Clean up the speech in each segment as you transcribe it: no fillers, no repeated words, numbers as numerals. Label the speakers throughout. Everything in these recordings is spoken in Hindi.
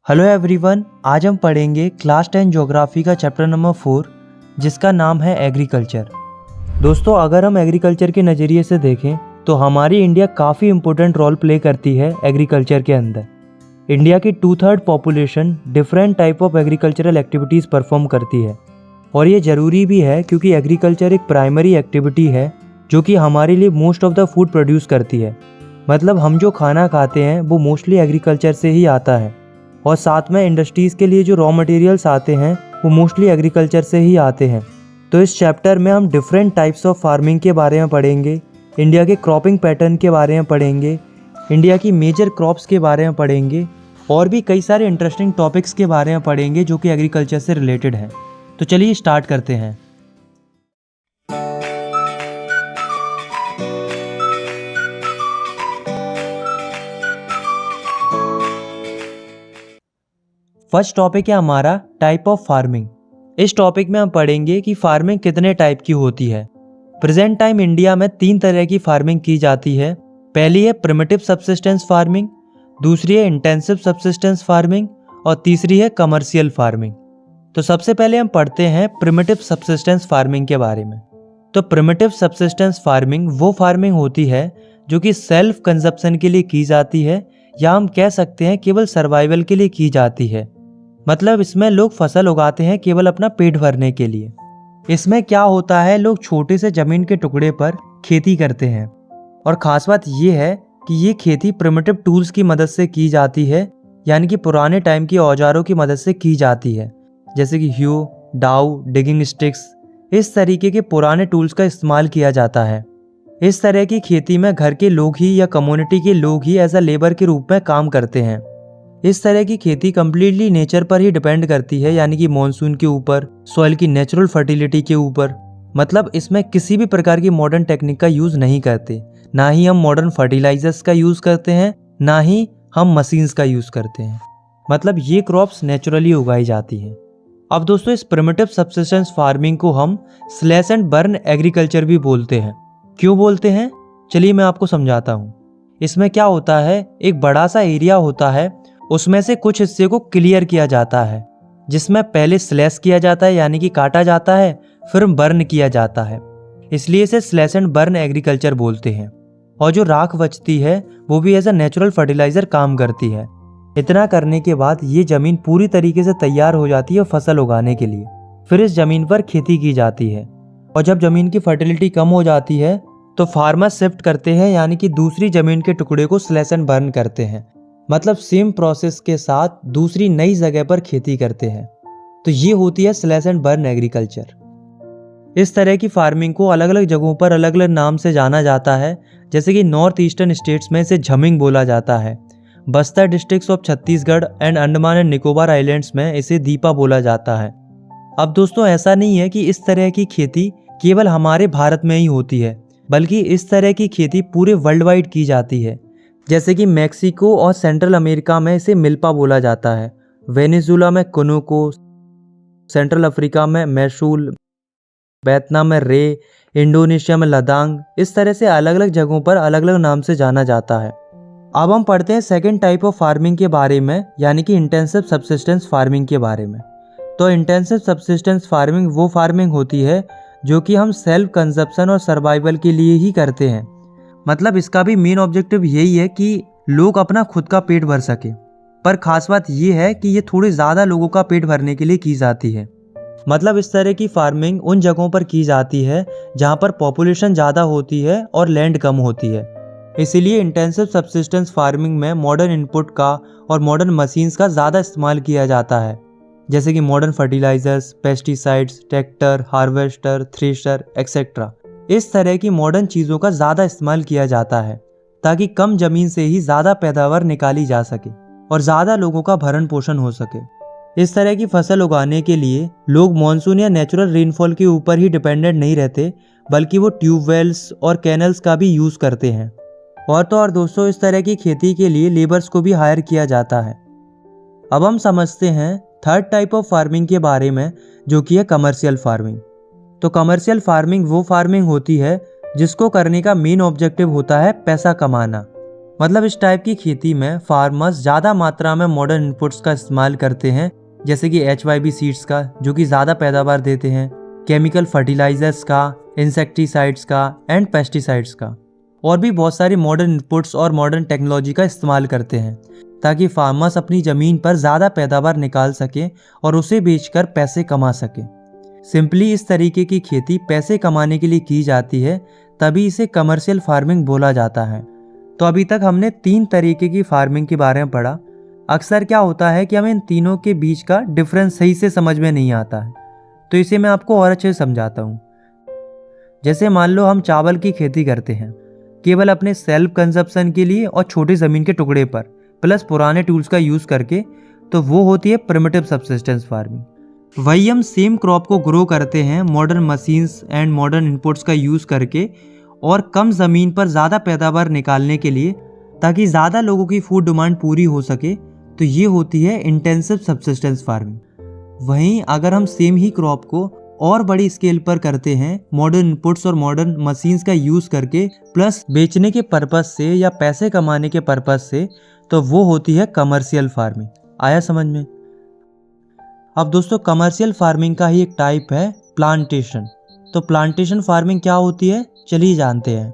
Speaker 1: हेलो एवरीवन, आज हम पढ़ेंगे क्लास 10 ज्योग्राफी का चैप्टर नंबर 4 जिसका नाम है एग्रीकल्चर। दोस्तों, अगर हम एग्रीकल्चर के नज़रिए से देखें तो हमारी इंडिया काफ़ी इम्पोर्टेंट रोल प्ले करती है एग्रीकल्चर के अंदर। इंडिया की 2/3 population different type of agricultural activities perform करती है और ये ज़रूरी भी है क्योंकि एग्रीकल्चर एक प्राइमरी एक्टिविटी है जो कि हमारे लिए most of the food produce करती है। मतलब हम जो खाना खाते हैं वो मोस्टली एग्रीकल्चर से ही आता है और साथ में इंडस्ट्रीज़ के लिए जो रॉ मटेरियल्स आते हैं वो मोस्टली एग्रीकल्चर से ही आते हैं। तो इस चैप्टर में हम डिफरेंट टाइप्स ऑफ फार्मिंग के बारे में पढ़ेंगे, इंडिया के क्रॉपिंग पैटर्न के बारे में पढ़ेंगे, इंडिया की मेजर क्रॉप्स के बारे में पढ़ेंगे और भी कई सारे इंटरेस्टिंग टॉपिक्स के बारे में पढ़ेंगे जो कि एग्रीकल्चर से रिलेटेड हैं। तो चलिए स्टार्ट करते हैं। फर्स्ट टॉपिक है हमारा टाइप ऑफ फार्मिंग। इस टॉपिक में हम पढ़ेंगे कि फार्मिंग कितने टाइप की होती है। प्रेजेंट टाइम इंडिया में 3 तरह की फार्मिंग की जाती है। पहली है प्रिमिटिव सब्सिस्टेंस फार्मिंग, दूसरी है इंटेंसिव सब्सिस्टेंस फार्मिंग और तीसरी है कमर्शियल फार्मिंग। तो सबसे पहले हम पढ़ते हैं प्रिमिटिव सब्सिस्टेंस फार्मिंग के बारे में। तो प्रिमिटिव सब्सिस्टेंस फार्मिंग वो फार्मिंग होती है जो कि सेल्फ कंजप्शन के लिए की जाती है या हम कह सकते हैं केवल सर्वाइवल के लिए की जाती है। मतलब इसमें लोग फसल उगाते हैं केवल अपना पेट भरने के लिए। इसमें क्या होता है, लोग छोटे से जमीन के टुकड़े पर खेती करते हैं और ख़ास बात ये है कि ये खेती प्रिमिटिव टूल्स की मदद से की जाती है, यानी कि पुराने टाइम के औजारों की मदद से की जाती है, जैसे कि ह्यू, डाउ, डिगिंग स्टिक्स। इस तरीके के पुराने टूल्स का इस्तेमाल किया जाता है। इस तरह की खेती में घर के लोग ही या कम्युनिटी के लोग ही एज अ लेबर के रूप में काम करते हैं। इस तरह की खेती कम्प्लीटली नेचर पर ही डिपेंड करती है, यानी कि मॉनसून के ऊपर, सॉइल की नेचुरल फर्टिलिटी के ऊपर। मतलब इसमें किसी भी प्रकार की मॉडर्न टेक्निक का यूज़ नहीं करते, ना ही हम मॉडर्न फर्टिलाइजर्स का यूज़ करते हैं, ना ही हम मशीन्स का यूज़ करते हैं। मतलब ये क्रॉप्स नेचुरली उगाई जाती हैं। अब दोस्तों, इस प्रिमिटिव सब्सिस्टेंस फार्मिंग को हम स्लैश एंड बर्न एग्रीकल्चर भी बोलते हैं। क्यों बोलते हैं, चलिए मैं आपको समझाता हूँ। इसमें क्या होता है, एक बड़ा सा एरिया होता है, उसमें से कुछ हिस्से को क्लियर किया जाता है, जिसमें पहले स्लैश किया जाता है यानी कि काटा जाता है, फिर बर्न किया जाता है। इसलिए इसे स्लैश एंड बर्न एग्रीकल्चर बोलते हैं। और जो राख बचती है वो भी एज अ नेचुरल फर्टिलाइजर काम करती है। इतना करने के बाद ये ज़मीन पूरी तरीके से तैयार हो जाती है फसल उगाने के लिए। फिर इस ज़मीन पर खेती की जाती है और जब ज़मीन की फर्टिलिटी कम हो जाती है तो फार्मर शिफ्ट करते हैं, यानी कि दूसरी ज़मीन के टुकड़े को स्लैश एंड बर्न करते हैं। मतलब सेम प्रोसेस के साथ दूसरी नई जगह पर खेती करते हैं। तो ये होती है स्लैश एंड बर्न एग्रीकल्चर। इस तरह की फार्मिंग को अलग अलग जगहों पर अलग अलग नाम से जाना जाता है, जैसे कि नॉर्थ ईस्टर्न स्टेट्स में इसे झमिंग बोला जाता है, Bastar districts of Chhattisgarh and Andaman and Nicobar islands में इसे दीपा बोला जाता है। अब दोस्तों, ऐसा नहीं है कि इस तरह की खेती केवल हमारे भारत में ही होती है, बल्कि इस तरह की खेती पूरे वर्ल्ड वाइड की जाती है। जैसे कि मैक्सिको और सेंट्रल अमेरिका में इसे मिल्पा बोला जाता है, वेनेजुला में कुनुको, सेंट्रल अफ्रीका में मैशूल, वियतनाम में रे, इंडोनेशिया में लदांग। इस तरह से अलग अलग जगहों पर अलग अलग नाम से जाना जाता है। अब हम पढ़ते हैं सेकेंड टाइप ऑफ फार्मिंग के बारे में, यानी कि इंटेंसिव सब्सिस्टेंस फार्मिंग के बारे में। तो इंटेंसिव सब्सिस्टेंस फार्मिंग वो फार्मिंग होती है जो कि हम सेल्फ कंजप्शन और सर्वाइवल के लिए ही करते हैं। मतलब इसका भी मेन ऑब्जेक्टिव यही है कि लोग अपना खुद का पेट भर सके। पर खास बात ये है कि ये थोड़ी ज़्यादा लोगों का पेट भरने के लिए की जाती है। मतलब इस तरह की फार्मिंग उन जगहों पर की जाती है जहाँ पर पॉपुलेशन ज़्यादा होती है और लैंड कम होती है। इसीलिए इंटेंसिव सब्सिस्टेंस फार्मिंग में मॉडर्न इनपुट का और मॉडर्न मशीन्स का ज़्यादा इस्तेमाल किया जाता है, जैसे कि modern fertilisers, pesticides, tractor, harvester, thresher etcetera. इस तरह की मॉडर्न चीज़ों का ज़्यादा इस्तेमाल किया जाता है ताकि कम ज़मीन से ही ज़्यादा पैदावार निकाली जा सके और ज़्यादा लोगों का भरण पोषण हो सके। इस तरह की फसल उगाने के लिए लोग मॉनसून या नेचुरल रेनफॉल के ऊपर ही डिपेंडेंट नहीं रहते, बल्कि वो ट्यूबवेल्स और कैनल्स का भी यूज़ करते हैं। और तो और दोस्तों, इस तरह की खेती के लिए लेबर्स को भी हायर किया जाता है। अब हम समझते हैं थर्ड टाइप ऑफ फार्मिंग के बारे में, जो कि है कमर्शियल फार्मिंग। तो कमर्शियल फार्मिंग वो फार्मिंग होती है जिसको करने का मेन ऑब्जेक्टिव होता है पैसा कमाना। मतलब इस टाइप की खेती में फार्मर्स ज़्यादा मात्रा में मॉडर्न इनपुट्स का इस्तेमाल करते हैं, जैसे कि HYB सीड्स का जो कि ज़्यादा पैदावार देते हैं, केमिकल फर्टिलाइजर्स का, इंसेक्टिसाइड्स का एंड पेस्टिसाइड्स का, और भी बहुत सारी मॉडर्न इनपुट्स और मॉडर्न टेक्नोलॉजी का इस्तेमाल करते हैं ताकि फार्मर्स अपनी ज़मीन पर ज़्यादा पैदावार निकाल सकें और उसे बेचकर पैसे कमा सकें। सिंपली इस तरीके की खेती पैसे कमाने के लिए की जाती है, तभी इसे कमर्शियल फार्मिंग बोला जाता है। तो अभी तक हमने 3 तरीके की फार्मिंग के बारे में पढ़ा। अक्सर क्या होता है कि हमें इन तीनों के बीच का डिफरेंस सही से समझ में नहीं आता है, तो इसे मैं आपको और अच्छे से समझाता हूँ। जैसे मान लो हम चावल की खेती करते हैं केवल अपने सेल्फ कंजप्शन के लिए और छोटी ज़मीन के टुकड़े पर प्लस पुराने टूल्स का यूज़ करके, तो वो होती है प्रिमिटिव सबसिस्टेंस फार्मिंग। वही हम सेम क्रॉप को ग्रो करते हैं modern machines and modern inputs का यूज़ करके और कम ज़मीन पर ज़्यादा पैदावार निकालने के लिए, ताकि ज़्यादा लोगों की फूड डिमांड पूरी हो सके, तो ये होती है इंटेंसिव सबसिस्टेंस फार्मिंग। वहीं अगर हम सेम ही क्रॉप को और बड़ी स्केल पर करते हैं मॉडर्न इनपुट्स और मॉडर्न मशीन्स का यूज़ करके प्लस बेचने के पर्पस से या पैसे कमाने के पर्पस से, तो वो होती है कमर्शियल फार्मिंग। आया समझ में? अब दोस्तों कमर्शियल फार्मिंग का ही एक टाइप है प्लांटेशन। तो प्लांटेशन फार्मिंग क्या होती है, चलिए जानते हैं।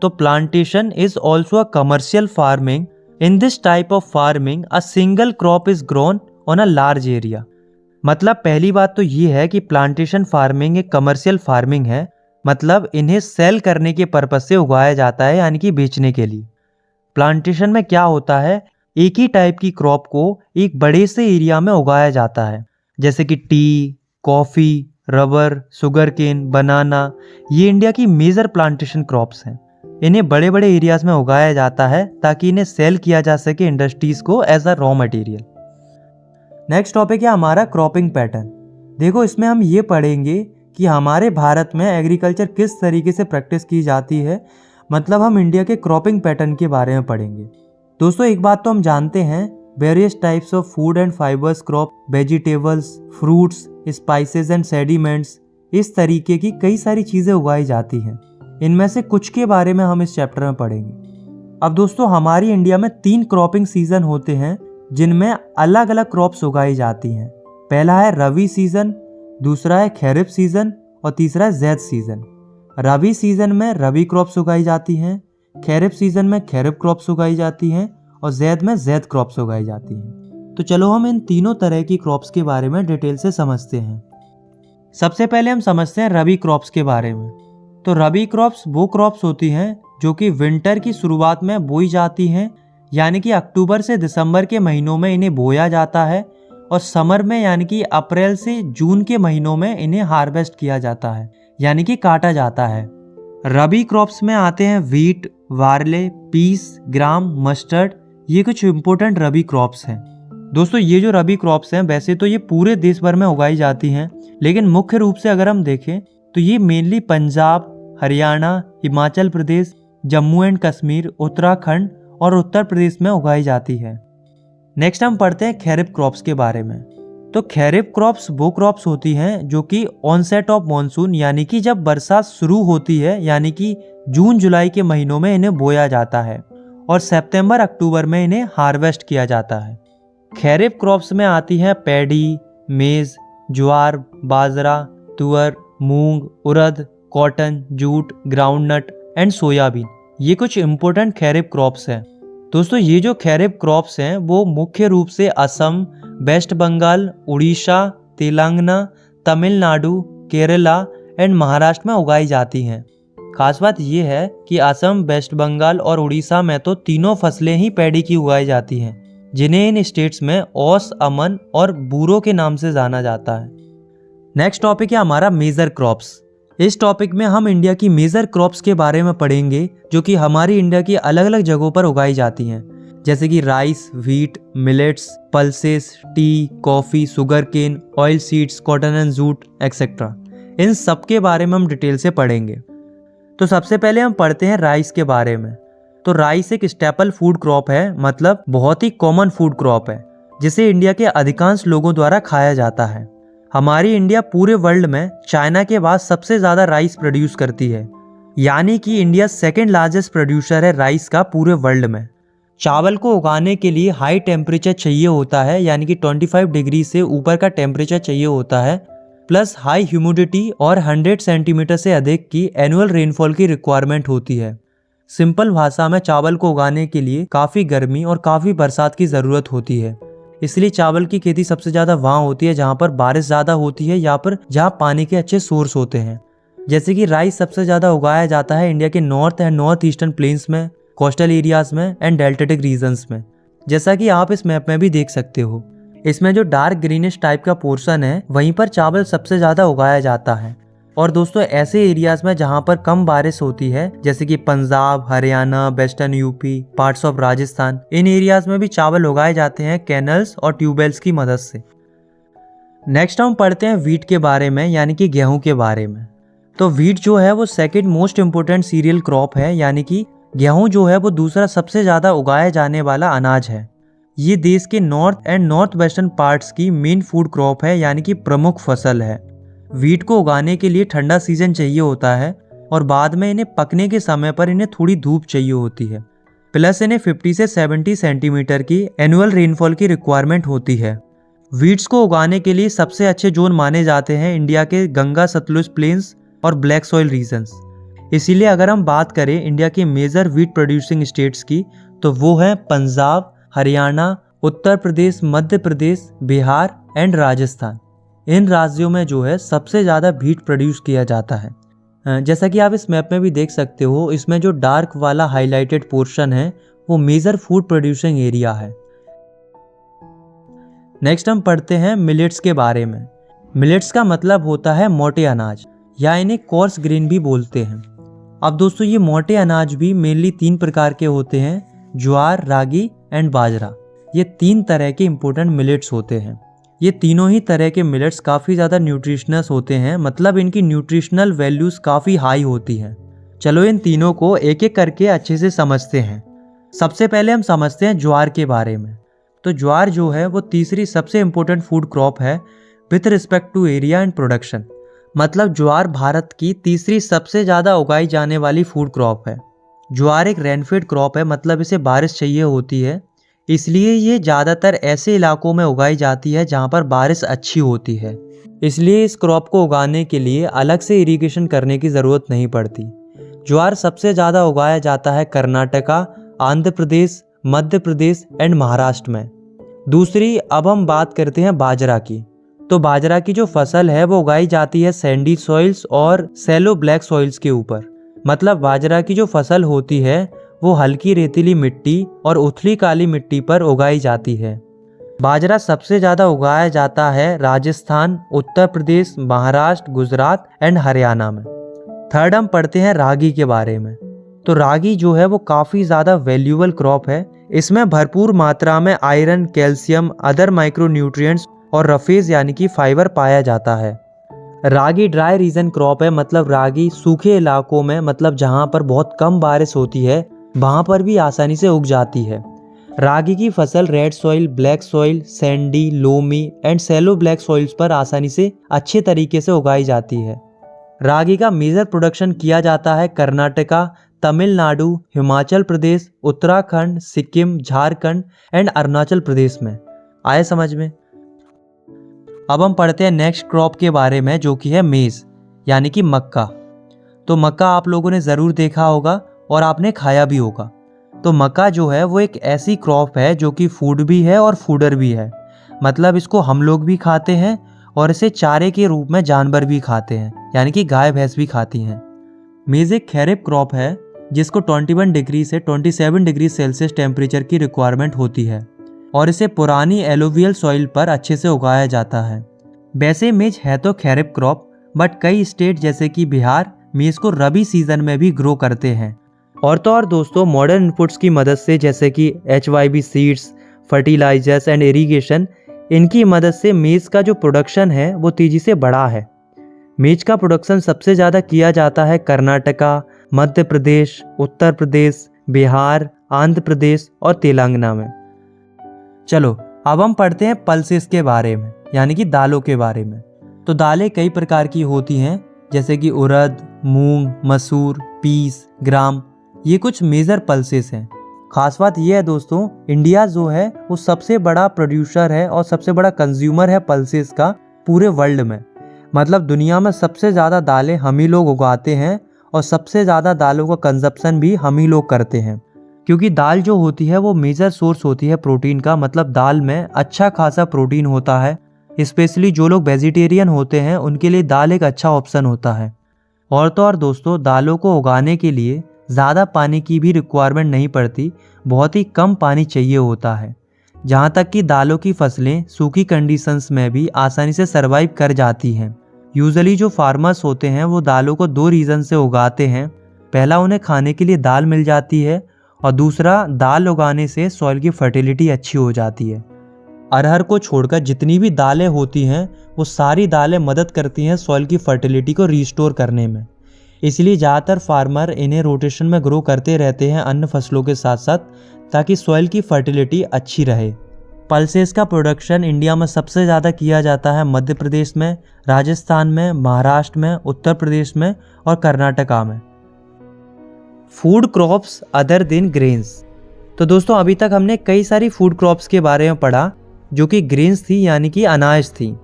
Speaker 1: तो plantation is also a commercial farming. In this type of farming a single crop is grown on a large area. मतलब पहली बात तो ये है कि प्लांटेशन फार्मिंग एक कमर्शियल फार्मिंग है, मतलब इन्हें सेल करने के पर्पज से उगाया जाता है, यानी कि बेचने के लिए। प्लांटेशन में क्या होता है, एक ही टाइप की क्रॉप को एक बड़े से एरिया में उगाया जाता है, जैसे कि tea, coffee, rubber, sugar cane, banana, ये इंडिया की मेजर प्लांटेशन क्रॉप्स हैं। इन्हें बड़े बड़े एरियाज में उगाया जाता है ताकि इन्हें सेल किया जा सके इंडस्ट्रीज को as a raw material. Next topic है हमारा क्रॉपिंग पैटर्न। देखो इसमें हम ये पढ़ेंगे कि हमारे भारत में एग्रीकल्चर किस तरीके से प्रैक्टिस की जाती है, मतलब हम इंडिया के क्रॉपिंग पैटर्न के बारे में पढ़ेंगे। दोस्तों एक बात तो हम जानते हैं, various types of food and fibres crop, vegetables, fruits, spices and sediments, इस तरीके की कई सारी चीज़ें उगाई जाती हैं। इनमें से कुछ के बारे में हम इस चैप्टर में पढ़ेंगे। अब दोस्तों हमारी इंडिया में 3 क्रॉपिंग सीजन होते हैं जिनमें अलग अलग क्रॉप्स उगाई जाती हैं। पहला है रबी सीजन, दूसरा है खैरिफ सीजन और तीसरा है ज़ैद सीजन। रबी सीजन में रबी क्रॉप्स उगाई जाती हैं, खैरिफ सीजन में खैरिफ क्रॉप्स उगाई जाती हैं और ज़ैद में ज़ैद क्रॉप्स उगाई जाती हैं। तो चलो हम इन तीनों तरह की क्रॉप्स के बारे में डिटेल से समझते हैं। सबसे पहले हम समझते हैं रबी क्रॉप्स के बारे में। तो रबी क्रॉप्स वो क्रॉप्स होती हैं जो कि विंटर की शुरुआत में बोई जाती हैं, यानी कि अक्टूबर से दिसंबर के महीनों में इन्हें बोया जाता है और समर में यानी कि अप्रैल से जून के महीनों में इन्हें हार्वेस्ट किया जाता है, यानी कि काटा जाता है। रबी क्रॉप्स में आते हैं वीट, वार्ले, पीस, ग्राम, मस्टर्ड, ये कुछ इंपॉर्टेंट रबी क्रॉप्स हैं। दोस्तों ये जो रबी क्रॉप्स हैं वैसे तो ये पूरे देश भर में उगाई जाती हैं, लेकिन मुख्य रूप से अगर हम देखें तो ये मेनली पंजाब, हरियाणा, हिमाचल प्रदेश, जम्मू एंड कश्मीर, उत्तराखंड और उत्तर प्रदेश में उगाई जाती है। नेक्स्ट हम पढ़ते हैं खैरिफ क्रॉप्स के बारे में। तो खैरिफ क्रॉप्स वो क्रॉप्स होती हैं जो कि ऑनसेट ऑफ मॉनसून, यानी कि जब बरसात शुरू होती है, यानी कि जून जुलाई के महीनों में इन्हें बोया जाता है और सितंबर अक्टूबर में इन्हें हार्वेस्ट किया जाता है। खैरिफ क्रॉप्स में आती हैं पैडी, मेज, jowar, bajra, tur, moong, urad, cotton, jute, groundnut and soybean, ये कुछ इंपॉर्टेंट खैरिफ क्रॉप्स हैं। दोस्तों ये जो खैरिफ क्रॉप्स हैं वो मुख्य रूप से असम, वेस्ट बंगाल, उड़ीसा, तेलंगाना, तमिलनाडु, केरला एंड महाराष्ट्र में उगाई जाती हैं। खास बात ये है कि असम, वेस्ट बंगाल और उड़ीसा में तो तीनों फसलें ही पैडी की उगाई जाती हैं, जिन्हें इन स्टेट्स में ओस, अमन और बूरो के नाम से जाना जाता है। नेक्स्ट टॉपिक है हमारा मेजर क्रॉप्स। इस टॉपिक में हम इंडिया की मेजर क्रॉप्स के बारे में पढ़ेंगे जो कि हमारी इंडिया की अलग अलग जगहों पर उगाई जाती हैं, जैसे कि rice, wheat, millets, pulses, tea, coffee, sugar cane, oil seeds, cotton and jute etcetera. इन सब के बारे में हम डिटेल से पढ़ेंगे। तो सबसे पहले हम पढ़ते हैं राइस के बारे में। तो राइस एक स्टेपल फूड क्रॉप है, मतलब बहुत ही कॉमन फूड क्रॉप है जिसे इंडिया के अधिकांश लोगों द्वारा खाया जाता है। हमारी इंडिया पूरे वर्ल्ड में चाइना के बाद सबसे ज़्यादा राइस प्रोड्यूस करती है, यानी कि इंडिया सेकेंड लार्जेस्ट प्रोड्यूसर है राइस का पूरे वर्ल्ड में। चावल को उगाने के लिए हाई टेम्परेचर चाहिए होता है, यानी कि 25 डिग्री से ऊपर का टेम्परेचर चाहिए होता है, प्लस हाई ह्यूमिडिटी और 100 सेंटीमीटर से अधिक की एनुअल रेनफॉल की रिक्वायरमेंट होती है। सिंपल भाषा में चावल को उगाने के लिए काफ़ी गर्मी और काफ़ी बरसात की ज़रूरत होती है। इसलिए चावल की खेती सबसे ज़्यादा वहाँ होती है जहाँ पर बारिश ज़्यादा होती है या पर जहाँ पानी के अच्छे सोर्स होते हैं। जैसे कि राइस सबसे ज़्यादा उगाया जाता है इंडिया के north and north eastern plains में, कोस्टल एरियाज में एंड डेल्टेटिक रीजन्स में, जैसा कि आप इस मैप में भी देख सकते हो। इसमें जो डार्क ग्रीनिश टाइप का पोर्शन है वहीं पर चावल सबसे ज़्यादा उगाया जाता है। और दोस्तों ऐसे एरियाज में जहाँ पर कम बारिश होती है जैसे कि Punjab, Haryana, western UP, parts of Rajasthan, in areas में भी चावल उगाए जाते हैं कैनल्स और ट्यूबवेल्स की मदद से। नेक्स्ट हम पढ़ते हैं व्हीट के बारे में, यानी कि गेहूं के बारे में। तो व्हीट जो है वो second most important cereal crop है, यानी कि गेहूं जो है वो दूसरा सबसे ज़्यादा उगाया जाने वाला अनाज है। ये देश के north and north western parts की मेन फूड क्रॉप है, यानी कि प्रमुख फसल है। व्हीट को उगाने के लिए ठंडा सीजन चाहिए होता है और बाद में इन्हें पकने के समय पर इन्हें थोड़ी धूप चाहिए होती है, प्लस इन्हें 50 से 70 सेंटीमीटर की एनुअल रेनफॉल की रिक्वायरमेंट होती है। व्हीट्स को उगाने के लिए सबसे अच्छे जोन माने जाते हैं इंडिया के गंगा सतलुज प्लेन्स और ब्लैक सॉइल रीजन्स। इसीलिए अगर हम बात करें इंडिया के मेजर व्हीट प्रोड्यूसिंग स्टेट्स की तो वो है पंजाब, हरियाणा, उत्तर प्रदेश, मध्य प्रदेश, बिहार एंड राजस्थान। इन राज्यों में जो है सबसे ज़्यादा व्हीट प्रोड्यूस किया जाता है। जैसा कि आप इस मैप में भी देख सकते हो, इसमें जो डार्क वाला हाईलाइटेड पोर्शन है वो मेजर फूड प्रोड्यूसिंग एरिया है। नेक्स्ट हम पढ़ते हैं मिलेट्स के बारे में। मिलेट्स का मतलब होता है मोटे अनाज, या इन्हें कोर्स ग्रेन भी बोलते हैं। अब दोस्तों ये मोटे अनाज भी मेनली 3 प्रकार के होते हैं, ज्वार, रागी एंड बाजरा। ये 3 तरह के इम्पोर्टेंट मिलेट्स होते हैं। ये तीनों ही तरह के मिलेट्स काफ़ी ज़्यादा न्यूट्रिशनस होते हैं, मतलब इनकी न्यूट्रिशनल वैल्यूज़ काफ़ी हाई होती हैं। चलो इन तीनों को एक एक करके अच्छे से समझते हैं। सबसे पहले हम समझते हैं ज्वार के बारे में। तो ज्वार जो है वो तीसरी सबसे इम्पोर्टेंट फूड क्रॉप है with respect to area and production. मतलब ज्वार भारत की तीसरी सबसे ज़्यादा उगाई जाने वाली फूड क्रॉप है। ज्वार एक रेनफेड क्रॉप है, मतलब इसे बारिश चाहिए होती है, इसलिए ये ज़्यादातर ऐसे इलाकों में उगाई जाती है जहाँ पर बारिश अच्छी होती है। इसलिए इस क्रॉप को उगाने के लिए अलग से इरिगेशन करने की ज़रूरत नहीं पड़ती। ज्वार सबसे ज़्यादा उगाया जाता है कर्नाटका, आंध्र प्रदेश, मध्य प्रदेश एंड महाराष्ट्र में। दूसरी अब हम बात करते हैं बाजरा की। तो बाजरा की जो फसल है वो उगाई जाती है सैंडी सॉइल्स और सैलो ब्लैक सॉइल्स के ऊपर। मतलब बाजरा की जो फसल होती है वो हल्की रेतीली मिट्टी और उथली काली मिट्टी पर उगाई जाती है। बाजरा सबसे ज़्यादा उगाया जाता है राजस्थान, उत्तर प्रदेश, महाराष्ट्र, गुजरात एंड हरियाणा में। थर्ड हम पढ़ते हैं रागी के बारे में। तो रागी जो है वो काफ़ी ज़्यादा वैल्यूएबल क्रॉप है। इसमें भरपूर मात्रा में आयरन, कैल्शियम, अदर माइक्रोन्यूट्रिएंट्स और रफेज यानी कि फाइबर पाया जाता है। रागी ड्राई रीजन क्रॉप है, मतलब रागी सूखे इलाकों में, मतलब जहाँ पर बहुत कम बारिश होती है वहाँ पर भी आसानी से उग जाती है। रागी की फसल red soil, black soil, sandy, loamy and shallow black soils पर आसानी से अच्छे तरीके से उगाई जाती है। रागी का मेजर प्रोडक्शन किया जाता है कर्नाटका, तमिलनाडु, हिमाचल प्रदेश, उत्तराखंड, सिक्किम, झारखंड एंड अरुणाचल प्रदेश में। आए समझ में? अब हम पढ़ते हैं नेक्स्ट क्रॉप के बारे में, जो कि है मेज़ यानी कि मक्का। तो मक्का आप लोगों ने ज़रूर देखा होगा और आपने खाया भी होगा। तो मक्का जो है वो एक ऐसी क्रॉप है जो कि फूड भी है और फूडर भी है। मतलब इसको हम लोग भी खाते हैं और इसे चारे के रूप में जानवर भी खाते हैं, यानी कि गाय भैंस भी खाती हैं। मेज़ एक खैरिफ क्रॉप है जिसको 21 डिग्री से 27 डिग्री सेल्सियस टेम्परेचर की रिक्वायरमेंट होती है और इसे पुरानी एलोवियल सॉइल पर अच्छे से उगाया जाता है। वैसे मेज है तो खैरिफ क्रॉप, बट कई स्टेट जैसे कि बिहार मेज़ को रबी सीजन में भी ग्रो करते हैं। और तो और दोस्तों, मॉडर्न इनपुट्स की मदद से जैसे कि HYB seeds, fertilisers and irrigation, इनकी मदद से मेज़ का जो प्रोडक्शन है वो तेज़ी से बढ़ा है। मेज़ का प्रोडक्शन सबसे ज़्यादा किया जाता है कर्नाटका, मध्य प्रदेश, उत्तर प्रदेश, बिहार, आंध्र प्रदेश और तेलंगाना में। चलो अब हम पढ़ते हैं पल्सेस के बारे में, यानी कि दालों के बारे में। तो दालें कई प्रकार की होती हैं जैसे कि उड़द, मूंग, मसूर, पीस, ग्राम। ये कुछ मेजर पल्सेस हैं। खास बात यह है दोस्तों, इंडिया जो है वो सबसे बड़ा प्रोड्यूसर है और सबसे बड़ा कंज्यूमर है पल्सेस का पूरे वर्ल्ड में। मतलब दुनिया में सबसे ज़्यादा दालें हम ही लोग उगाते हैं और सबसे ज़्यादा दालों का कंजप्शन भी हम ही लोग करते हैं, क्योंकि दाल जो होती है वो मेजर सोर्स होती है प्रोटीन का। मतलब दाल में अच्छा खासा प्रोटीन होता है। स्पेशली जो लोग वेजिटेरियन होते हैं उनके लिए दाल एक अच्छा ऑप्शन होता है। और तो और दोस्तों, दालों को उगाने के लिए ज़्यादा पानी की भी रिक्वायरमेंट नहीं पड़ती, बहुत ही कम पानी चाहिए होता है। जहाँ तक कि दालों की फसलें सूखी कंडीशंस में भी आसानी से सरवाइव कर जाती हैं। यूजुअली जो फार्मर्स होते हैं वो दालों को 2 रीज़न से उगाते हैं। पहला, उन्हें खाने के लिए दाल मिल जाती है और दूसरा, दाल उगाने से सॉइल की फर्टिलिटी अच्छी हो जाती है। अरहर को छोड़कर जितनी भी दालें होती हैं वो सारी दालें मदद करती हैं सॉइल की फर्टिलिटी को रीस्टोर करने में। इसलिए ज़्यादातर फार्मर इन्हें रोटेशन में ग्रो करते रहते हैं अन्य फसलों के साथ साथ, ताकि सॉइल की फर्टिलिटी अच्छी रहे। पल्सेस का प्रोडक्शन इंडिया में सबसे ज़्यादा किया जाता है मध्य प्रदेश में, राजस्थान में, महाराष्ट्र में, उत्तर प्रदेश में और कर्नाटका में। Food crops other than grains. तो दोस्तों, अभी तक हमने कई सारी फूड क्रॉप्स के बारे में पढ़ा जो कि ग्रेन्स थी, यानी कि अनाज थी।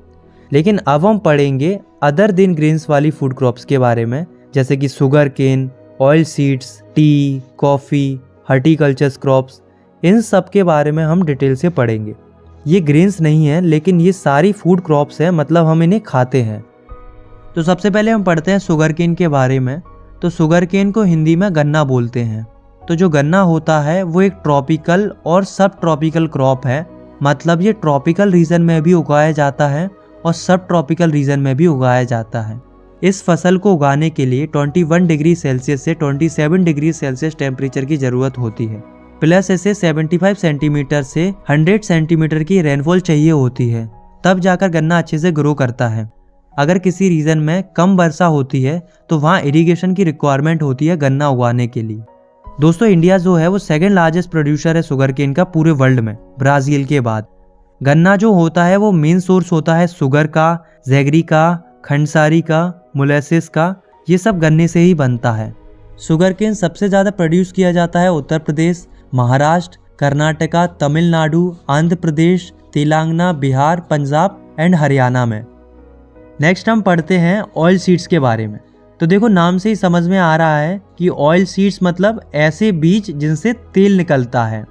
Speaker 1: लेकिन अब हम पढ़ेंगे अदर देन ग्रेन्स वाली फूड क्रॉप्स के बारे में, जैसे कि sugar cane, oil seeds, tea, coffee, horticulture crops. इन सब के बारे में हम डिटेल से पढ़ेंगे। ये ग्रेन्स नहीं है, लेकिन ये सारी फूड क्रॉप्स हैं, मतलब हम इन्हें खाते हैं। तो सबसे पहले हम पढ़ते हैं शुगर केन के बारे में। तो शुगर केन को हिंदी में गन्ना बोलते हैं। तो जो गन्ना होता है वो एक ट्रॉपिकल और सब ट्रॉपिकल क्रॉप है। मतलब ये ट्रॉपिकल रीजन में भी उगाया जाता है और सब ट्रॉपिकल रीजन में भी उगाया जाता है। इस फसल को उगाने के लिए 21 डिग्री सेल्सियस से 27 डिग्री सेल्सियस टेम्परेचर की ज़रूरत होती है, प्लस इसे 75 सेंटीमीटर से 100 सेंटीमीटर की रेनफॉल चाहिए होती है, तब जाकर गन्ना अच्छे से ग्रो करता है। अगर किसी रीजन में कम वर्षा होती है तो वहाँ इरिगेशन की रिक्वायरमेंट होती है गन्ना उगाने के लिए। दोस्तों, इंडिया जो है वो सेकेंड लार्जेस्ट प्रोड्यूसर है शुगर केन का पूरे वर्ल्ड में, ब्राज़ील के बाद। गन्ना जो होता है वो मेन सोर्स होता है शुगर का, जैगरी का, खंडसारी का, मोलेसिस का। ये सब गन्ने से ही बनता है। शुगर केन सबसे ज़्यादा प्रोड्यूस किया जाता है उत्तर प्रदेश, महाराष्ट्र, कर्नाटका, तमिलनाडु, आंध्र प्रदेश, तेलंगाना, बिहार, पंजाब एंड हरियाणा में। नेक्स्ट हम पढ़ते हैं ऑयल सीड्स के बारे में। तो देखो, नाम से ही समझ में आ रहा है कि ऑयल सीड्स मतलब ऐसे बीज जिनसे तेल निकलता है।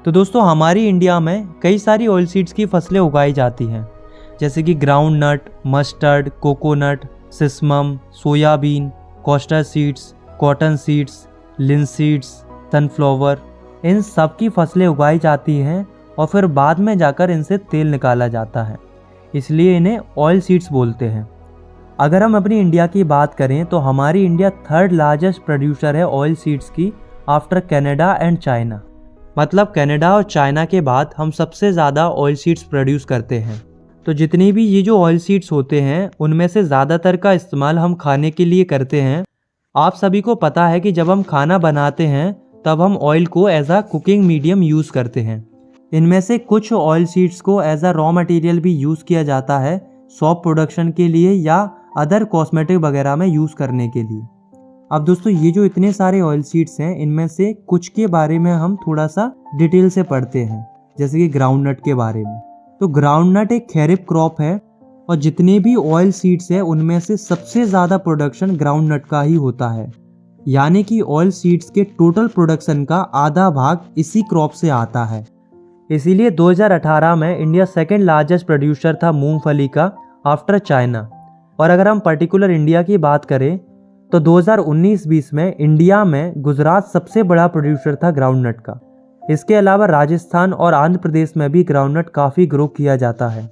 Speaker 1: तो दोस्तों, हमारी इंडिया में कई सारी ऑयल सीड्स की फसलें उगाई जाती हैं, जैसे कि groundnut, mustard, coconut, sesamum, soybean, castor seeds, cotton seeds, linseeds, sunflower. इन सब की फसलें उगाई जाती हैं और फिर बाद में जाकर इनसे तेल निकाला जाता है, इसलिए इन्हें ऑयल सीड्स बोलते हैं। अगर हम अपनी इंडिया की बात करें तो हमारी इंडिया 3rd लार्जेस्ट प्रोड्यूसर है ऑयल सीड्स की, आफ्टर कनाडा एंड चाइना। मतलब कनाडा और चाइना के बाद हम सबसे ज़्यादा ऑयल सीड्स प्रोड्यूस करते हैं। तो जितनी भी ये जो ऑयल सीड्स होते हैं उनमें से ज़्यादातर का इस्तेमाल हम खाने के लिए करते हैं। आप सभी को पता है कि जब हम खाना बनाते हैं तब हम ऑयल को as a cooking medium use करते हैं। इनमें से कुछ ऑयल सीड्स को एज अ रॉ मटेरियल भी यूज़ किया जाता है सोप प्रोडक्शन के लिए या अदर कॉस्मेटिक वगैरह में यूज़ करने के लिए। अब दोस्तों, ये जो इतने सारे ऑयल सीड्स हैं इनमें से कुछ के बारे में हम थोड़ा सा डिटेल से पढ़ते हैं, जैसे कि ग्राउंड नट के बारे में। तो ग्राउंड नट एक खैरिफ क्रॉप है और जितने भी ऑयल सीड्स हैं उनमें से सबसे ज़्यादा प्रोडक्शन ग्राउंड नट का ही होता है। यानी कि ऑयल सीड्स के टोटल प्रोडक्शन का आधा भाग इसी क्रॉप से आता है। इसीलिए 2018 में इंडिया सेकेंड लार्जेस्ट प्रोड्यूसर था मूंगफली का, आफ्टर चाइना। और अगर हम पर्टिकुलर इंडिया की बात करें तो 2019-20 में इंडिया में गुजरात सबसे बड़ा प्रोड्यूसर था ग्राउंड नट का। इसके अलावा राजस्थान और आंध्र प्रदेश में भी ग्राउंड नट काफ़ी ग्रो किया जाता है।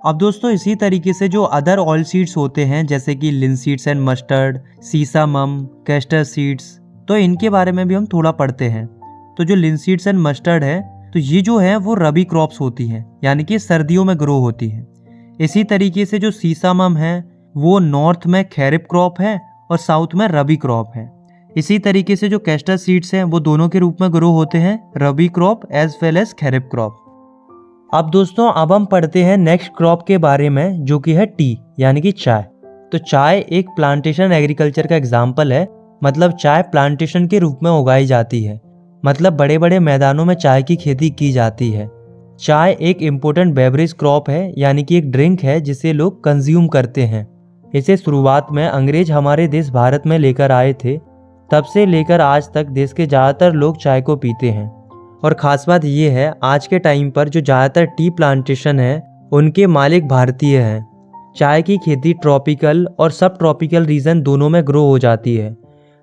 Speaker 1: अब दोस्तों, इसी तरीके से जो अदर ऑयल सीड्स होते हैं जैसे कि लिनसीड्स एंड मस्टर्ड, सीसामम, कैस्टर सीड्स, तो इनके बारे में भी हम थोड़ा पढ़ते हैं। तो जो लिनसीड्स एंड मस्टर्ड है तो ये जो है वो रबी क्रॉप्स होती हैं, यानी कि सर्दियों में ग्रो होती हैं। इसी तरीके से जो सीसामम है वो नॉर्थ में खैरिफ क्रॉप है और साउथ में रबी क्रॉप है। इसी तरीके से जो कैस्टर सीड्स हैं वो दोनों के रूप में ग्रो होते हैं, rabi crop as well as kharif crop. अब दोस्तों, अब हम पढ़ते हैं नेक्स्ट क्रॉप के बारे में, जो कि है टी, यानी कि चाय। तो चाय एक प्लांटेशन एग्रीकल्चर का एग्जाम्पल है। मतलब चाय प्लांटेशन के रूप में उगाई जाती है मतलब बड़े बड़े मैदानों में चाय की खेती की जाती है। चाय एक इम्पोर्टेंट बेवरेज क्रॉप है, यानी कि एक ड्रिंक है जिसे लोग कंज्यूम करते हैं। इसे शुरुआत में अंग्रेज हमारे देश भारत में लेकर आए थे। तब से लेकर आज तक देश के ज़्यादातर लोग चाय को पीते हैं। और ख़ास बात ये है, आज के टाइम पर जो ज़्यादातर टी प्लांटेशन है उनके मालिक भारतीय हैं। चाय की खेती ट्रॉपिकल और सब ट्रॉपिकल रीजन दोनों में ग्रो हो जाती है,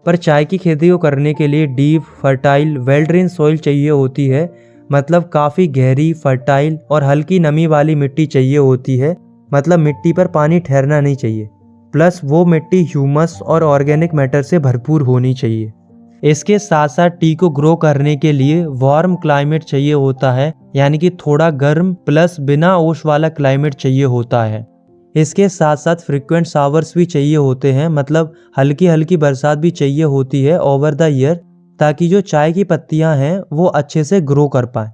Speaker 1: पर चाय की खेती को करने के लिए deep, fertile, well drain soil चाहिए होती है। मतलब काफ़ी गहरी, फर्टाइल और हल्की नमी वाली मिट्टी चाहिए होती है। मतलब मिट्टी पर पानी ठहरना नहीं चाहिए, प्लस वो मिट्टी ह्यूमस और ऑर्गेनिक मैटर से भरपूर होनी चाहिए। इसके साथ साथ टी को ग्रो करने के लिए वार्म क्लाइमेट चाहिए होता है, यानी कि थोड़ा गर्म प्लस बिना ओस वाला क्लाइमेट चाहिए होता है। इसके साथ साथ फ्रिक्वेंट शावर्स भी चाहिए होते हैं, मतलब हल्की हल्की बरसात भी चाहिए होती है ओवर द ईयर, ताकि जो चाय की पत्तियां हैं वो अच्छे से ग्रो कर पाए।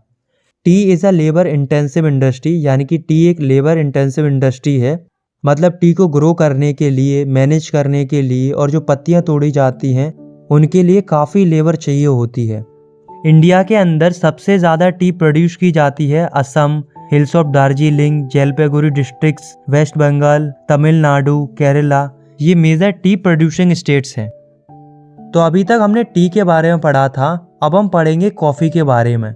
Speaker 1: T is a labour intensive industry, यानी कि टी एक लेबर इंटेंसिव इंडस्ट्री है। मतलब टी को ग्रो करने के लिए, मैनेज करने के लिए और जो पत्तियां तोड़ी जाती हैं उनके लिए काफ़ी लेबर चाहिए होती है। इंडिया के अंदर सबसे ज़्यादा टी प्रोड्यूस की जाती है Assam, hills of Darjeeling, Jalpaiguri districts, West Bengal, Tamil Nadu, Kerala, ये मेजर टी प्रोड्यूसिंग स्टेट्स हैं। तो अभी तक हमने टी के बारे में पढ़ा था, अब हम पढ़ेंगे कॉफ़ी के बारे में।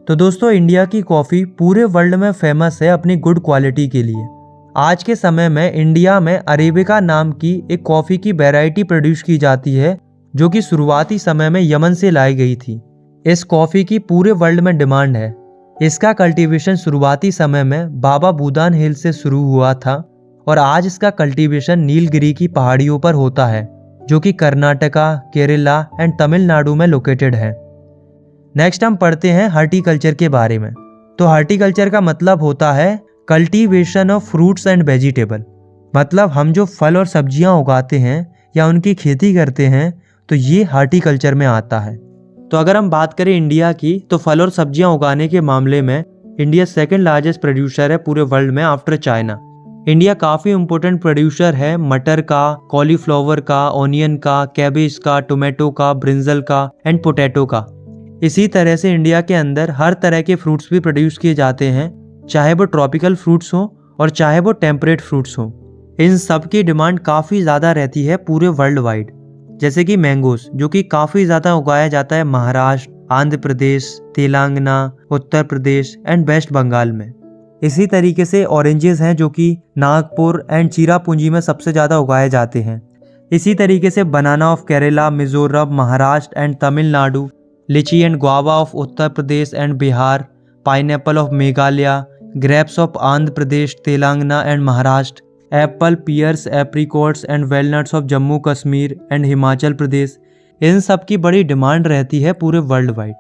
Speaker 1: तो दोस्तों, इंडिया की कॉफ़ी पूरे वर्ल्ड में फेमस है अपनी गुड क्वालिटी के लिए। आज के समय में इंडिया में अरेबिका नाम की एक कॉफ़ी की वैरायटी प्रोड्यूस की जाती है, जो कि शुरुआती समय में यमन से लाई गई थी। इस कॉफ़ी की पूरे वर्ल्ड में डिमांड है। इसका कल्टीवेशन शुरुआती समय में बाबा बूदान हिल से शुरू हुआ था और आज इसका कल्टीवेशन नीलगिरी की पहाड़ियों पर होता है, जो कि कर्नाटका, केरला एंड तमिलनाडु में लोकेटेड है। नेक्स्ट हम पढ़ते हैं हॉर्टिकल्चर के बारे में। तो हॉर्टिकल्चर का मतलब होता है cultivation of fruits and vegetable. मतलब हम जो फल और सब्जियां उगाते हैं या उनकी खेती करते हैं, तो ये हॉर्टिकल्चर में आता है। तो अगर हम बात करें इंडिया की, तो फल और सब्जियां उगाने के मामले में इंडिया सेकंड लार्जेस्ट प्रोड्यूसर है पूरे वर्ल्ड में आफ्टर चाइना। इंडिया काफ़ी इम्पोर्टेंट प्रोड्यूसर है मटर का, कॉलीफ्लावर का, ऑनियन का, कैबेज का, टोमेटो का, ब्रिंजल का एंड पोटैटो का। इसी तरह से इंडिया के अंदर हर तरह के फ्रूट्स भी प्रोड्यूस किए जाते हैं, चाहे वो ट्रॉपिकल फ्रूट्स हों और चाहे वो टेम्परेट फ्रूट्स हों। इन सब की डिमांड काफ़ी ज़्यादा रहती है पूरे वर्ल्ड वाइड। जैसे कि मैंगोस, जो कि काफ़ी ज़्यादा उगाया जाता है महाराष्ट्र, आंध्र प्रदेश, तेलंगाना, उत्तर प्रदेश एंड वेस्ट बंगाल में। इसी तरीके से ऑरेंजेस हैं, जो कि नागपुर एंड चिरापुंजी में सबसे ज़्यादा उगाए जाते हैं। इसी तरीके से banana of Kerala, Mizoram, Maharashtra and Tamil Nadu, litchi and guava of Uttar Pradesh and Bihar, pineapple of Meghalaya, grapes of Andhra Pradesh, Telangana and Maharashtra, apple, pears, apricots and walnuts of Jammu Kashmir and Himachal Pradesh. इन सब की बड़ी डिमांड रहती है पूरे वर्ल्ड वाइड।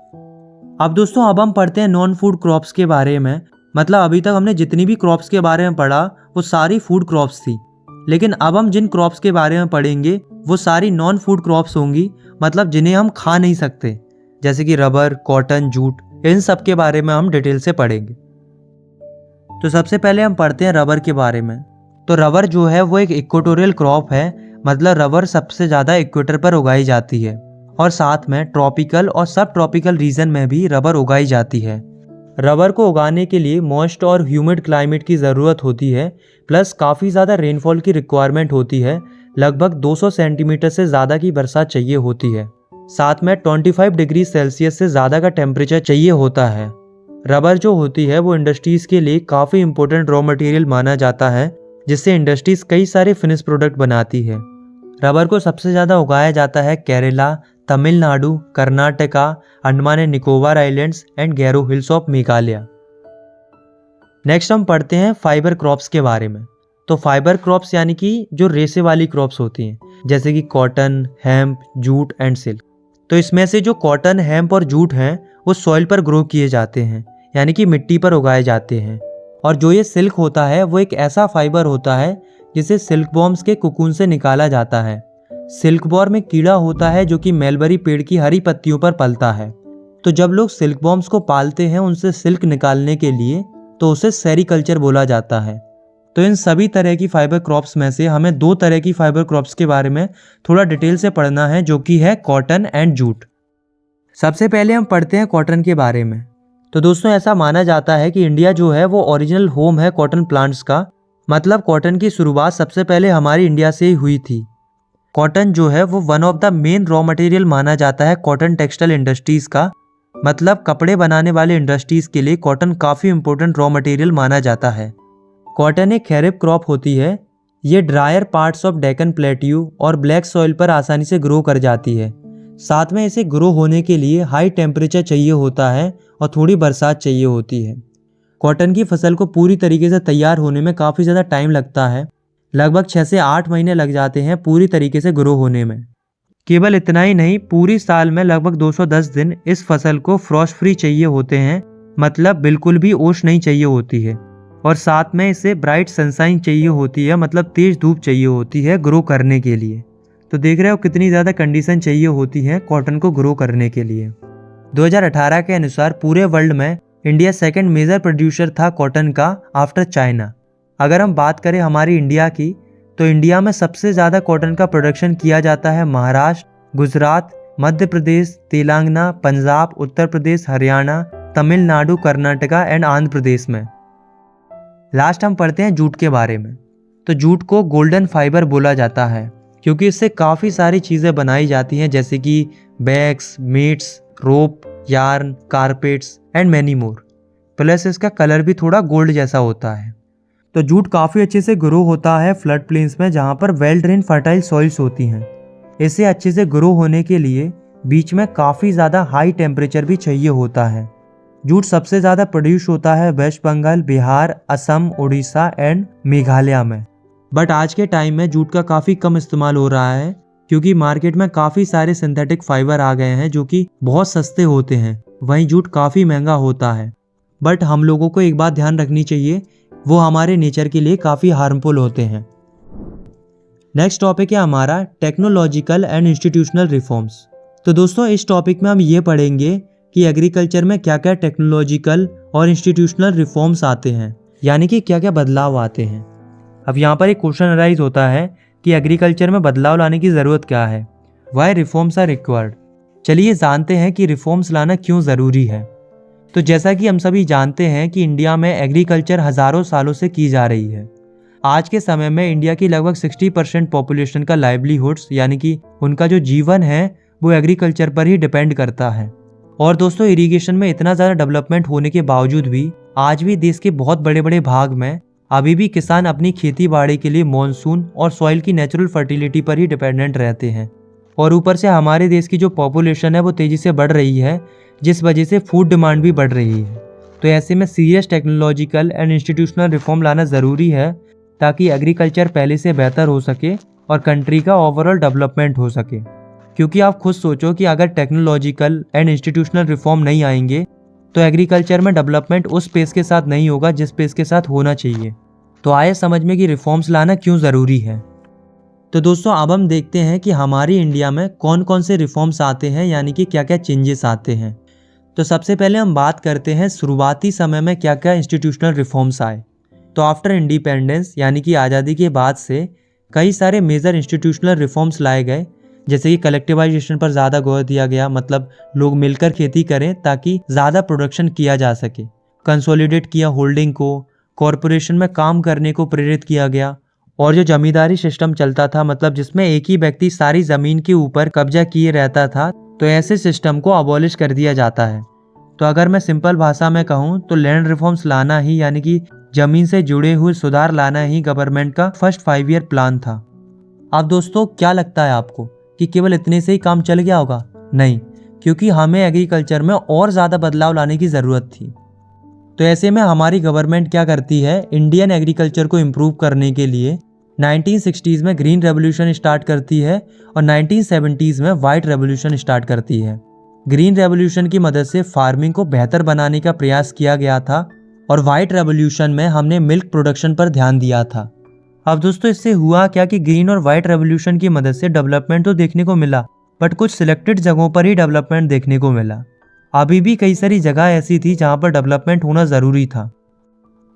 Speaker 1: अब दोस्तों, अब हम पढ़ते हैं नॉन फूड क्रॉप्स के बारे में। मतलब अभी तक हमने जितनी भी क्रॉप्स के बारे में पढ़ा वो सारी फूड क्रॉप्स थी, लेकिन अब हम जिन क्रॉप्स के बारे में पढ़ेंगे वो सारी नॉन फूड क्रॉप्स होंगी, मतलब जिन्हें हम खा नहीं सकते, जैसे कि रबर, कॉटन, जूट। इन सब के बारे में हम डिटेल से पढ़ेंगे। तो सबसे पहले हम पढ़ते हैं रबर के बारे में। तो रबर जो है वो एक इक्वेटोरियल क्रॉप है। मतलब रबर सबसे ज़्यादा इक्वेटर पर उगाई जाती है और साथ में ट्रॉपिकल और सब ट्रॉपिकल रीजन में भी रबर उगाई जाती है। रबर को उगाने के लिए मॉइस्ट और ह्यूमिड क्लाइमेट की ज़रूरत होती है, प्लस काफ़ी ज़्यादा रेनफॉल की रिक्वायरमेंट होती है। लगभग 200 सेंटीमीटर से ज़्यादा की बरसात चाहिए होती है। साथ में 25 डिग्री सेल्सियस से ज़्यादा का टेम्परेचर चाहिए होता है। रबर जो होती है वो इंडस्ट्रीज़ के लिए काफ़ी इंपॉर्टेंट रॉ मटेरियल माना जाता है, जिससे इंडस्ट्रीज़ कई सारे फिनिश प्रोडक्ट बनाती है। रबर को सबसे ज़्यादा उगाया जाता है Kerala, Tamil Nadu, Karnataka, Andaman and Nicobar Islands and Garo Hills of Meghalaya. Next हम पढ़ते हैं फाइबर क्रॉप्स के बारे में। तो फाइबर क्रॉप्स यानी कि जो रेशे वाली क्रॉप्स होती हैं, जैसे कि cotton, hemp, jute and silk. तो इसमें से जो कॉटन, हेम्प और जूट हैं वो सॉइल पर ग्रो किए जाते हैं, यानी कि मिट्टी पर उगाए जाते हैं। और जो ये सिल्क होता है वो एक ऐसा फाइबर होता है जिसे सिल्क वॉर्म्स के कुकून से निकाला जाता है। सिल्क वॉर्म एक कीड़ा होता है जो कि मेलबरी पेड़ की हरी पत्तियों पर पलता है। तो जब लोग सिल्क वॉर्म्स को पालते हैं उनसे सिल्क निकालने के लिए, तो उसे सेरीकल्चर बोला जाता है। तो इन सभी तरह की फाइबर क्रॉप्स में से हमें 2 तरह की फाइबर क्रॉप्स के बारे में थोड़ा डिटेल से पढ़ना है, जो कि है कॉटन एंड जूट। सबसे पहले हम पढ़ते हैं कॉटन के बारे में। तो दोस्तों ऐसा माना जाता है कि इंडिया जो है वो ओरिजिनल होम है कॉटन प्लांट्स का, मतलब कॉटन की शुरुआत सबसे पहले हमारी इंडिया से ही हुई थी। कॉटन जो है वो one of the main raw material माना जाता है कॉटन टेक्सटाइल इंडस्ट्रीज का, मतलब कपड़े बनाने वाले इंडस्ट्रीज के लिए कॉटन काफ़ी इंपॉर्टेंट रॉ मटेरियल माना जाता है। कॉटन एक खैरिफ क्रॉप होती है। ये dryer parts of Deccan plateau और ब्लैक सॉइल पर आसानी से ग्रो कर जाती है। साथ में इसे ग्रो होने के लिए हाई टेम्परेचर चाहिए होता है और थोड़ी बरसात चाहिए होती है। कॉटन की फसल को पूरी तरीके से तैयार होने में काफ़ी ज़्यादा टाइम लगता है, लगभग 6 से 8 महीने लग जाते हैं पूरी तरीके से ग्रो होने में। केवल इतना ही नहीं, पूरी साल में लगभग 210 दिन इस फसल को फ्रॉस्ट फ्री चाहिए होते हैं, मतलब बिल्कुल भी ओस नहीं चाहिए होती है। और साथ में इसे ब्राइट सनशाइन चाहिए होती है, मतलब तेज धूप चाहिए होती है ग्रो करने के लिए। तो देख रहे हो कितनी ज़्यादा कंडीशन चाहिए होती है कॉटन को ग्रो करने के लिए। 2018 के अनुसार पूरे वर्ल्ड में इंडिया सेकंड मेजर प्रोड्यूसर था कॉटन का आफ्टर चाइना। अगर हम बात करें हमारी इंडिया की, तो इंडिया में सबसे ज़्यादा कॉटन का प्रोडक्शन किया जाता है महाराष्ट्र, गुजरात, मध्य प्रदेश, तेलंगाना, पंजाब, उत्तर प्रदेश, हरियाणा, तमिलनाडु, कर्नाटका एंड आंध्र प्रदेश में। लास्ट हम पढ़ते हैं जूट के बारे में। तो जूट को गोल्डन फाइबर बोला जाता है क्योंकि इससे काफ़ी सारी चीज़ें बनाई जाती हैं, जैसे कि bags, mats, rope, yarn, carpets and many more. Plus इसका कलर भी थोड़ा गोल्ड जैसा होता है। तो जूट काफ़ी अच्छे से ग्रो होता है फ्लड प्लेन्स में, जहाँ पर वेल ड्रेन फर्टाइल सॉइल्स होती हैं। इसे अच्छे से ग्रो होने के लिए बीच में काफ़ी ज़्यादा हाई टेम्परेचर भी चाहिए होता है। जूट सबसे ज़्यादा प्रोड्यूस होता है वेस्ट बंगाल, बिहार, असम, उड़ीसा एंड मेघालय में। बट आज के टाइम में जूट का काफ़ी कम इस्तेमाल हो रहा है क्योंकि मार्केट में काफ़ी सारे सिंथेटिक फाइबर आ गए हैं जो कि बहुत सस्ते होते हैं। वहीं जूट काफ़ी महंगा होता है। बट हम लोगों को एक बात ध्यान रखनी चाहिए, वो हमारे नेचर के लिए काफ़ी हार्मफुल होते हैं। नेक्स्ट टॉपिक है हमारा टेक्नोलॉजिकल एंड इंस्टीट्यूशनल रिफॉर्म्स। तो दोस्तों इस टॉपिक में हम ये पढ़ेंगे कि एग्रीकल्चर में क्या क्या टेक्नोलॉजिकल और इंस्टीट्यूशनल रिफॉर्म्स आते हैं, यानी कि क्या क्या बदलाव आते हैं। अब यहाँ पर एक क्वेश्चन अराइज होता है कि एग्रीकल्चर में बदलाव लाने की ज़रूरत क्या है, वाई रिफॉर्म्स आर रिक्वायर्ड। चलिए जानते हैं कि रिफॉर्म्स लाना क्यों ज़रूरी है। तो जैसा कि हम सभी जानते हैं कि इंडिया में एग्रीकल्चर हज़ारों सालों से की जा रही है। आज के समय में इंडिया की लगभग 60% पॉपुलेशन का लाइवलीहुड्स, यानी कि उनका जो जीवन है वो एग्रीकल्चर पर ही डिपेंड करता है। और दोस्तों इरिगेशन में इतना ज़्यादा डेवलपमेंट होने के बावजूद भी आज भी देश के बहुत बड़े बड़े भाग में अभी भी किसान अपनी खेती बाड़ी के लिए मॉनसून और सॉइल की नेचुरल फर्टिलिटी पर ही डिपेंडेंट रहते हैं। और ऊपर से हमारे देश की जो पॉपुलेशन है वो तेज़ी से बढ़ रही है, जिस वजह से फूड डिमांड भी बढ़ रही है। तो ऐसे में serious technological and institutional reform लाना ज़रूरी है ताकि एग्रीकल्चर पहले से बेहतर हो सके और कंट्री का ओवरऑल डेवलपमेंट हो सके। क्योंकि आप खुद सोचो कि अगर टेक्नोलॉजिकल एंड इंस्टीट्यूशनल रिफॉर्म नहीं आएंगे तो एग्रीकल्चर में डेवलपमेंट उस पेस के साथ नहीं होगा जिस पेस के साथ होना चाहिए। तो आए समझ में कि रिफॉर्म्स लाना क्यों ज़रूरी है। तो दोस्तों अब हम देखते हैं कि हमारी इंडिया में कौन कौन से रिफॉर्म्स आते हैं, यानी कि क्या क्या चेंजेस आते हैं। तो सबसे पहले हम बात करते हैं शुरुआती समय में क्या क्या इंस्टीट्यूशनल रिफॉर्म्स आए। तो आफ्टर इंडिपेंडेंस यानी कि आज़ादी के बाद से कई सारे मेजर इंस्टीट्यूशनल रिफॉर्म्स लाए गए, जैसे कि कलेक्टिवाइजेशन पर ज़्यादा गौर दिया गया, मतलब लोग मिलकर खेती करें ताकि ज़्यादा प्रोडक्शन किया जा सके। कंसोलिडेट किया होल्डिंग को, कॉरपोरेशन में काम करने को प्रेरित किया गया। और जो जमींदारी सिस्टम चलता था, मतलब जिसमें एक ही व्यक्ति सारी ज़मीन के ऊपर कब्जा किए रहता था, तो ऐसे सिस्टम को अबॉलिश कर दिया जाता है। तो अगर मैं सिंपल भाषा में कहूँ तो लैंड रिफॉर्म्स लाना ही, यानी कि ज़मीन से जुड़े हुए सुधार लाना ही गवर्नमेंट का फर्स्ट 5 ईयर प्लान था। अब दोस्तों क्या लगता है आपको कि केवल इतने से ही काम चल गया होगा? नहीं, क्योंकि हमें एग्रीकल्चर में और ज़्यादा बदलाव लाने की ज़रूरत थी। तो ऐसे में हमारी गवर्नमेंट क्या करती है, इंडियन एग्रीकल्चर को इम्प्रूव करने के लिए 1960s में ग्रीन रेवोल्यूशन स्टार्ट करती है और 1970s में वाइट रेवोल्यूशन स्टार्ट करती है। ग्रीन रेवोल्यूशन की मदद से फार्मिंग को बेहतर बनाने का प्रयास किया गया था और वाइट रेवोल्यूशन में हमने मिल्क प्रोडक्शन पर ध्यान दिया था। अब दोस्तों इससे हुआ क्या कि ग्रीन और वाइट रेवोल्यूशन की मदद से डेवलपमेंट तो देखने को मिला, बट कुछ सिलेक्टेड जगहों पर ही डेवलपमेंट देखने को मिला। अभी भी कई सारी जगह ऐसी थी जहां पर डेवलपमेंट होना ज़रूरी था।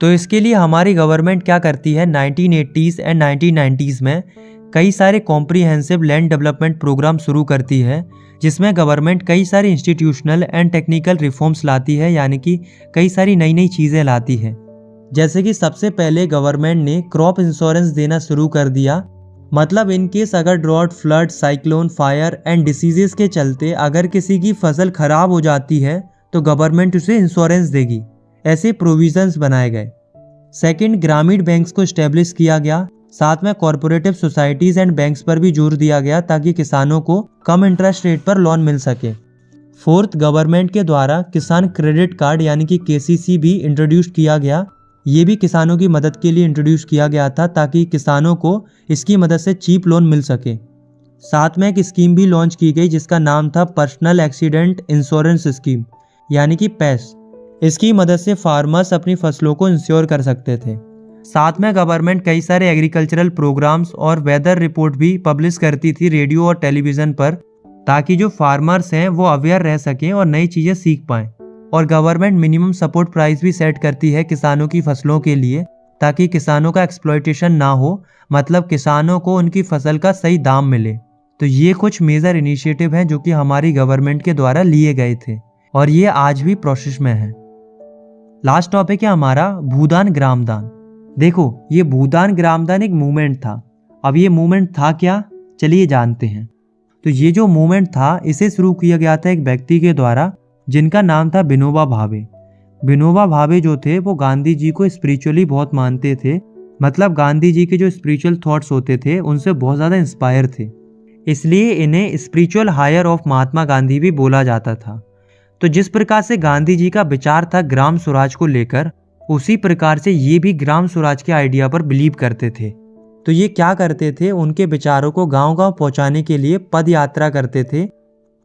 Speaker 1: तो इसके लिए हमारी गवर्नमेंट क्या करती है, 1980s एंड 1990s में कई सारे कॉम्प्रिहेंसिव लैंड डेवलपमेंट प्रोग्राम शुरू करती है, जिसमें गवर्नमेंट कई सारी इंस्टीट्यूशनल एंड टेक्निकल रिफॉर्म्स लाती है, यानी कि कई सारी नई नई चीज़ें लाती है। जैसे कि सबसे पहले गवर्नमेंट ने क्रॉप इंश्योरेंस देना शुरू कर दिया। मतलब इन केस अगर drought, flood, cyclone, fire and diseases के चलते अगर किसी की फसल खराब हो जाती है तो गवर्नमेंट उसे इंश्योरेंस देगी। ऐसे प्रोविजंस बनाए गए। सेकंड, ग्रामीण बैंक्स को स्टैब्लिश किया गया। साथ में कॉरपोरेटिव सोसाइटीज एंड बैंक्स पर भी जोर दिया गया ताकि किसानों को कम इंटरेस्ट रेट पर लोन मिल सके। फोर्थ, गवर्नमेंट के द्वारा किसान क्रेडिट कार्ड यानी कि KCC भी इंट्रोड्यूस किया गया। ये भी किसानों की मदद के लिए इंट्रोड्यूस किया गया था ताकि किसानों को इसकी मदद से चीप लोन मिल सके। साथ में एक स्कीम भी लॉन्च की गई जिसका नाम था पर्सनल एक्सीडेंट इंश्योरेंस स्कीम यानी कि PES। इसकी मदद से फार्मर्स अपनी फसलों को इंश्योर कर सकते थे। साथ में गवर्नमेंट कई सारे एग्रीकल्चरल प्रोग्राम्स और वेदर रिपोर्ट भी पब्लिश करती थी रेडियो और टेलीविज़न पर, ताकि जो फार्मर्स हैं वो अवेयर रह सकें और नई चीज़ें सीख पाएँ। और गवर्नमेंट मिनिमम सपोर्ट प्राइस भी सेट करती है किसानों की फसलों के लिए, ताकि किसानों का एक्सप्लॉयटेशन ना हो, मतलब किसानों को उनकी फसल का सही दाम मिले। तो ये कुछ मेजर इनिशिएटिव हैं जो कि हमारी गवर्नमेंट के द्वारा लिए गए थे और ये आज भी प्रोसेस में है। लास्ट टॉपिक है हमारा भूदान ग्रामदान। देखो, ये भूदान ग्रामदान एक मूवमेंट था। अब ये मूवमेंट था क्या, चलिए जानते हैं। तो ये जो मूवमेंट था इसे शुरू किया गया था एक व्यक्ति के द्वारा जिनका नाम था विनोबा भावे। विनोबा भावे जो थे वो गांधी जी को स्पिरिचुअली बहुत मानते थे। मतलब गांधी जी के जो स्पिरिचुअल थॉट्स होते थे उनसे बहुत ज़्यादा इंस्पायर थे, इसलिए इन्हें spiritual higher of Mahatma Gandhi भी बोला जाता था। तो जिस प्रकार से गांधी जी का विचार था ग्राम स्वराज को लेकर, उसी प्रकार से ये भी ग्राम स्वराज के आइडिया पर बिलीव करते थे। तो ये क्या करते थे, उनके विचारों को गांव-गांव पहुंचाने के लिए पद यात्रा करते थे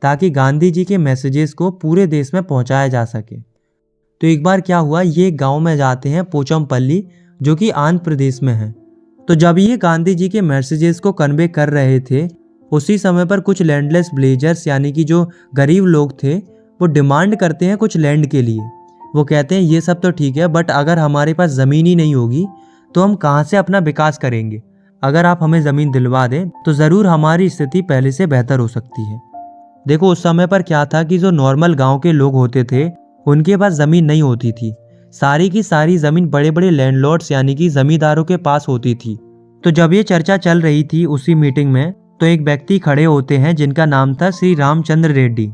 Speaker 1: ताकि गांधी जी के मैसेजेस को पूरे देश में पहुंचाया जा सके। तो एक बार क्या हुआ, ये गांव में जाते हैं पोचमपल्ली जो कि आंध्र प्रदेश में है। तो जब ये गांधी जी के मैसेजेस को कन्वे कर रहे थे, उसी समय पर कुछ लैंडलेस विलेजर्स यानी कि जो गरीब लोग थे वो डिमांड करते हैं कुछ लैंड के लिए। वो कहते हैं ये सब तो ठीक है, बट अगर हमारे पास ज़मीन ही नहीं होगी तो हम कहाँ से अपना विकास करेंगे। अगर आप हमें ज़मीन दिलवा दें तो ज़रूर हमारी स्थिति पहले से बेहतर हो सकती है। देखो, उस समय पर क्या था कि जो नॉर्मल गांव के लोग होते थे उनके पास ज़मीन नहीं होती थी। सारी की सारी ज़मीन बड़े बड़े लैंडलॉर्ड्स यानी कि ज़मींदारों के पास होती थी। तो जब ये चर्चा चल रही थी उसी मीटिंग में, तो एक व्यक्ति खड़े होते हैं जिनका नाम था श्री रामचंद्र रेड्डी।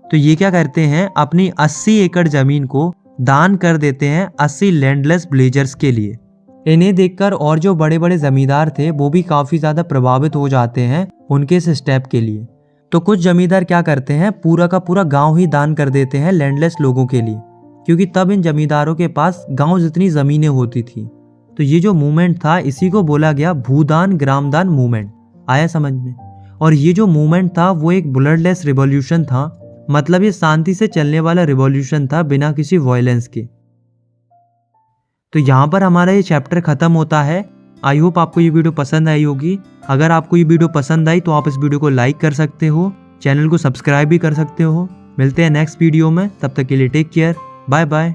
Speaker 1: तो ये क्या करते हैं, अपनी 80 एकड़ ज़मीन को दान कर देते हैं 80 लैंडलेस विलेजर्स के लिए। इन्हें देखकर और जो बड़े बड़े जमींदार थे वो भी काफ़ी ज़्यादा प्रभावित हो जाते हैं उनके इस स्टेप के लिए। तो कुछ जमींदार क्या करते हैं, पूरा का पूरा गांव ही दान कर देते हैं लैंडलेस लोगों के लिए, क्योंकि तब इन जमींदारों के पास गांव जितनी ज़मीनें होती थी। तो ये जो मूवमेंट था इसी को बोला गया भूदान ग्रामदान मूवमेंट। आया समझ में? और ये जो मूवमेंट था वो एक ब्लडलेस रिवॉल्यूशन था। मतलब ये शांति से चलने वाला रिवॉल्यूशन था बिना किसी वायलेंस के। तो यहाँ पर हमारा ये चैप्टर खत्म होता है। आई होप आपको ये वीडियो पसंद आई होगी। अगर आपको ये वीडियो पसंद आई तो आप इस वीडियो को लाइक कर सकते हो, चैनल को सब्सक्राइब भी कर सकते हो। मिलते हैं नेक्स्ट वीडियो में, तब तक के लिए टेक केयर, बाय बाय।